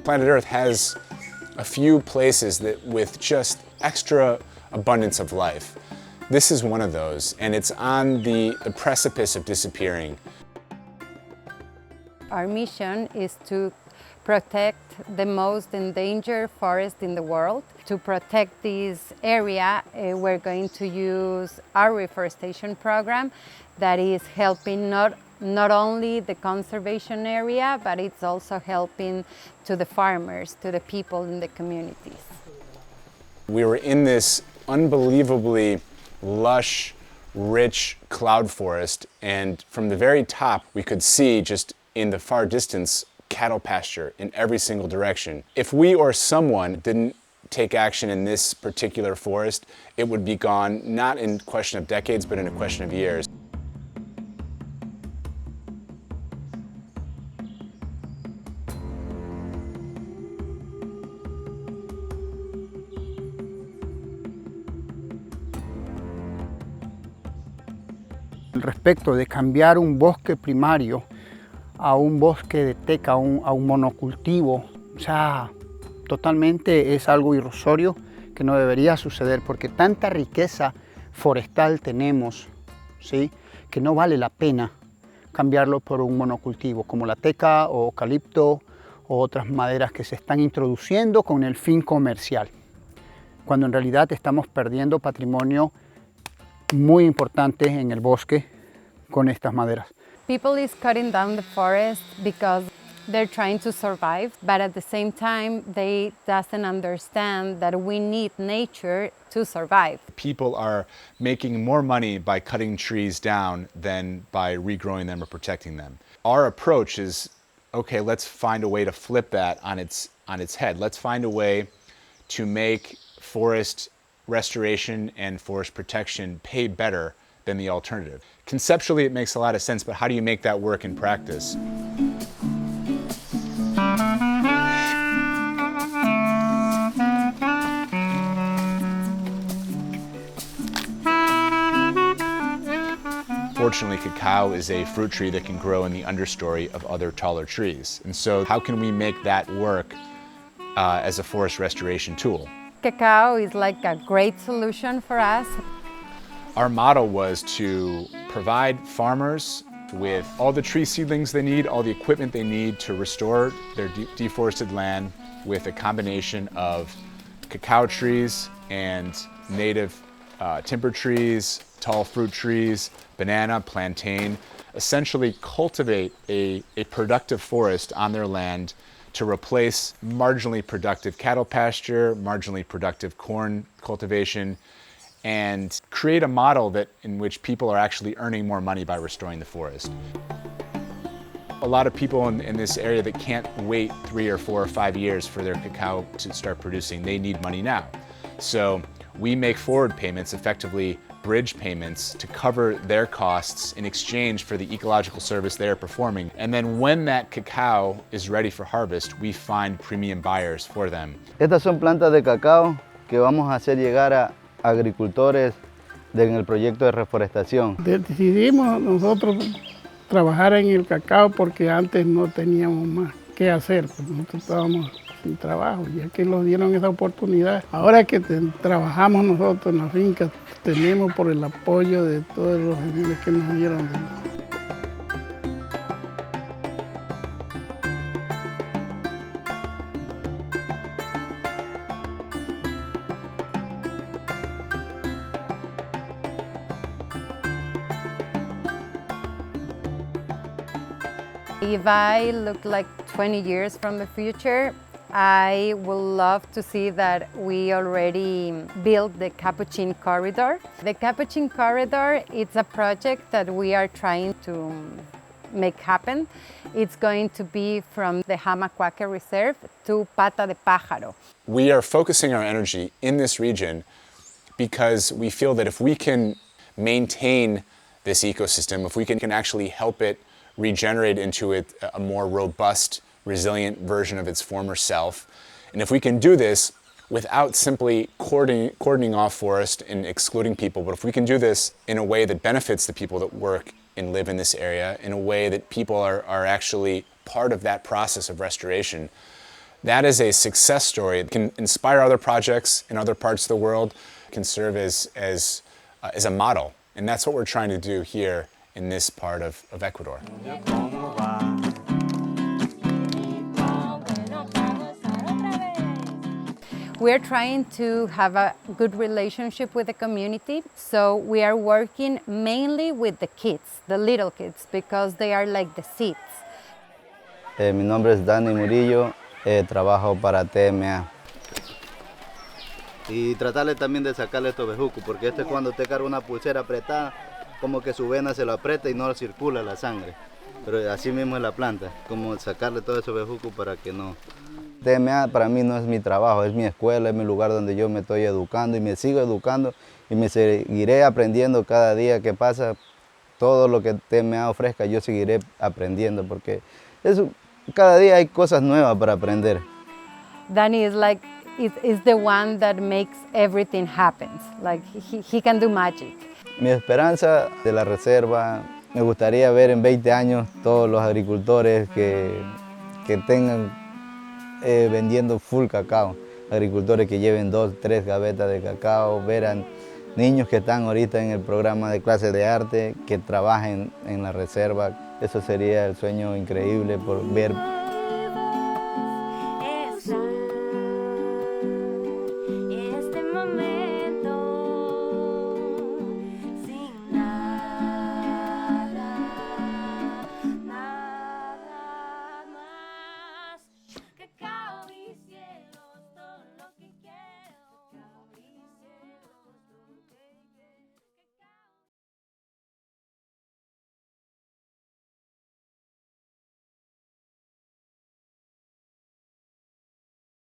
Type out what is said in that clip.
Planet Earth has a few places that with just extra abundance of life. This is one of those, and it's on the precipice of disappearing. Our mission is to protect the most endangered forest in the world. To protect this area, we're going to use our reforestation program that is helping not only the conservation area, but it's also helping to the farmers, to the people in the communities. We were in this unbelievably lush, rich cloud forest, and from the very top we could see just in the far distance cattle pasture in every single direction. If we or someone didn't take action in this particular forest, it would be gone, not in a question of decades, but in a question of years. Respecto de cambiar un bosque primario a un bosque de teca, a un monocultivo, o sea, totalmente es algo irrisorio que no debería suceder porque tanta riqueza forestal tenemos, ¿sí?, que no vale la pena cambiarlo por un monocultivo como la teca o eucalipto o otras maderas que se están introduciendo con el fin comercial, cuando en realidad estamos perdiendo patrimonio muy importante en el bosque con estas maderas. People is cutting down the forest because they're trying to survive, but at the same time they doesn't understand that we need nature to survive. People are making more money by cutting trees down than by regrowing them or protecting them. Our approach is, okay, let's find a way to flip that on its head. Let's find a way to make forest restoration and forest protection pay better than the alternative. Conceptually, it makes a lot of sense, but how do you make that work in practice? Fortunately, cacao is a fruit tree that can grow in the understory of other taller trees. And so how can we make that work as a forest restoration tool? Cacao is like a great solution for us. Our model was to provide farmers with all the tree seedlings they need, all the equipment they need to restore their deforested land with a combination of cacao trees and native timber trees, tall fruit trees, banana, plantain, essentially cultivate a productive forest on their land to replace marginally productive cattle pasture, marginally productive corn cultivation, and create a model in which people are actually earning more money by restoring the forest. A lot of people in this area that can't wait 3 or 4 or 5 years for their cacao to start producing, they need money now. So we make forward payments, effectively bridge payments, to cover their costs in exchange for the ecological service they are performing. And then when that cacao is ready for harvest, we find premium buyers for them. Estas son plantas de cacao que vamos a hacer llegar a agricultores en el proyecto de reforestación. Decidimos nosotros trabajar en el cacao porque antes no teníamos más que hacer, pues nosotros estábamos sin trabajo, ya que nos dieron esa oportunidad. Ahora que trabajamos nosotros en la finca, tenemos por el apoyo de todos los ayudas que nos dieron. If I look like 20 years from the future, I would love to see that we already built the Capuchin Corridor. The Capuchin Corridor, it's a project that we are trying to make happen. It's going to be from the Jama-Coaque Reserve to Pata de Pájaro. We are focusing our energy in this region because we feel that if we can maintain this ecosystem, if we can actually help it regenerate into a more robust, resilient version of its former self. And if we can do this without simply cordoning off forest and excluding people, but if we can do this in a way that benefits the people that work and live in this area, in a way that people are actually part of that process of restoration, That is a success story. It can inspire other projects in other parts of the world, can serve as a model. And that's what we're trying to do here in this part of Ecuador. We're trying to have a good relationship with the community, so we are working mainly with the kids, the little kids, because they are like the seeds. Mi nombre es Dani Murillo, trabajo para TMA. Y tratarle también de sacarle estos bejucos, porque este es cuando usted carga una pulsera apretada, como que su vena se lo aprieta y no circula la sangre. Pero así mismo es la planta, como sacarle todo ese bejuco para que no. TMA para mí no es mi trabajo, es mi escuela, es mi lugar donde yo me estoy educando y me sigo educando y me seguiré aprendiendo cada día que pasa. Todo lo que TMA ofrezca yo seguiré aprendiendo porque cada día hay cosas nuevas para aprender. Danny is the one that makes everything happen. Like he can do magic. Mi esperanza de la reserva, me gustaría ver en 20 años todos los agricultores que tengan vendiendo full cacao, agricultores que lleven 2, 3 gavetas de cacao, verán niños que están ahorita en el programa de clases de arte, que trabajen en la reserva. Eso sería el sueño increíble por ver